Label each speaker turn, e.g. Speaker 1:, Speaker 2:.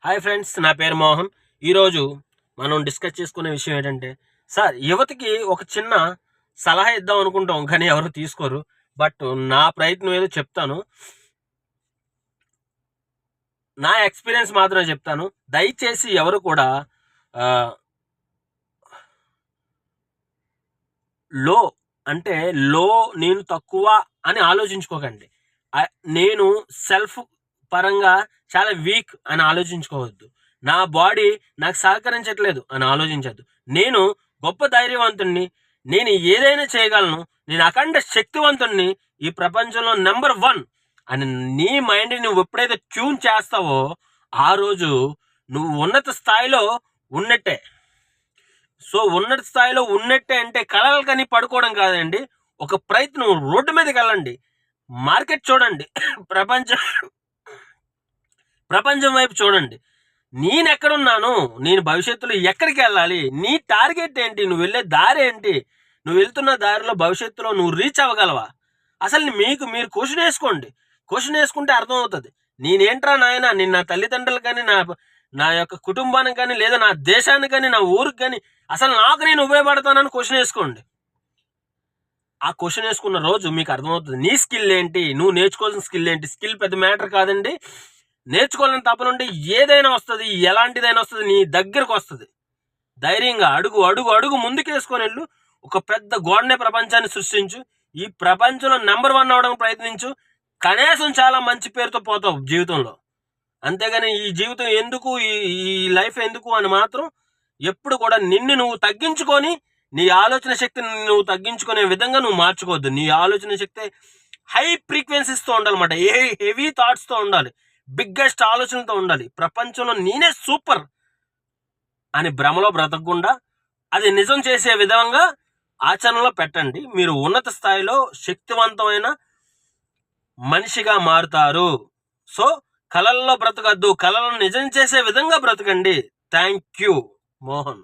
Speaker 1: Hi friends, నా పేరు మోహన్. ఈరోజు మనం డిస్కస్ చేసుకునే విషయం ఏంటంటే, సార్ యువతకి ఒక చిన్న సలహా ఇద్దాం అనుకుంటాం కానీ ఎవరు తీసుకోరు. బట్ నా ప్రయత్నం ఏదో చెప్తాను. నా ఎక్స్పీరియన్స్ మాత్రమే చెప్తాను. దయచేసి ఎవరు కూడా లో అంటే లో నేను తక్కువ అని ఆలోచించుకోకండి. నేను సెల్ఫ్ పరంగా చాలా వీక్ అని ఆలోచించుకోవద్దు. నా బాడీ నాకు సహకరించట్లేదు అని ఆలోచించద్దు. నేను గొప్ప ధైర్యవంతుణ్ణి, నేను ఏదైనా చేయగలను, నేను అఖండ శక్తివంతుణ్ణి, ఈ ప్రపంచంలో నెంబర్ 1 అని నీ మైండ్ని నువ్వు ఎప్పుడైతే ట్యూన్ చేస్తావో ఆ రోజు నువ్వు ఉన్నత స్థాయిలో ఉన్నట్టే. సో ఉన్నత స్థాయిలో ఉన్నట్టే అంటే కలలు కని పడుకోవడం కాదండి. ఒక ప్రయత్నం, రోడ్డు మీదకి వెళ్ళండి, మార్కెట్ చూడండి, ప్రపంచం వైపు చూడండి. నేను ఎక్కడున్నాను, నేను భవిష్యత్తులో ఎక్కడికి వెళ్ళాలి, నీ టార్గెట్ ఏంటి, నువ్వు వెళ్ళే దారి ఏంటి, నువ్వు వెళ్తున్న దారిలో భవిష్యత్తులో నువ్వు రీచ్ అవ్వగలవా? అసలు మీరు క్వశ్చన్ వేసుకోండి. క్వశ్చన్ వేసుకుంటే అర్థమవుతుంది. నేనేంట్రా నాయన, నేను నా తల్లిదండ్రులు కానీ, నా యొక్క కుటుంబానికి కానీ, లేదా నా దేశానికి కానీ, నా ఊరికి కానీ అసలు నాకు నేను ఉపయోగపడతానని క్వశ్చన్ వేసుకోండి. ఆ క్వశ్చన్ వేసుకున్న రోజు మీకు అర్థమవుతుంది నీ స్కిల్ ఏంటి, నువ్వు నేర్చుకోవాల్సిన స్కిల్ ఏంటి. స్కిల్ పెద్ద మ్యాటర్ కాదండి. నేర్చుకోవాలని తపనుంటే ఏదైనా వస్తుంది, ఎలాంటిదైనా వస్తుంది, నీ దగ్గరకు వస్తుంది. ధైర్యంగా అడుగు అడుగు అడుగు ముందుకేసుకొని వెళ్ళు. ఒక పెద్ద గోడనే ప్రపంచాన్ని సృష్టించు. ఈ ప్రపంచంలో నెంబర్ 1 అవడానికి ప్రయత్నించు. కనీసం చాలా మంచి పేరుతో పోతావు జీవితంలో. అంతేగాని ఈ జీవితం ఎందుకు, ఈ లైఫ్ ఎందుకు అని మాత్రం ఎప్పుడు కూడా నిన్ను నువ్వు తగ్గించుకొని, నీ ఆలోచన శక్తిని నువ్వు తగ్గించుకునే విధంగా నువ్వు మార్చుకోవద్దు. నీ ఆలోచన శక్తి హై ఫ్రీక్వెన్సీస్తో ఉండాలన్నమాట. హెవీ థాట్స్తో ఉండాలి, బిగ్గెస్ట్ ఆలోచనతో ఉండాలి. ప్రపంచంలో నేనే సూపర్ అని భ్రమలో బ్రతకకుండా అది నిజం చేసే విధంగా ఆచరణలో పెట్టండి. మీరు ఉన్నత స్థాయిలో శక్తివంతమైన మనిషిగా మారుతారు. సో కలల్లో బ్రతకద్దు, కలలను నిజం చేసే విధంగా బ్రతకండి. Thank you, Mohan.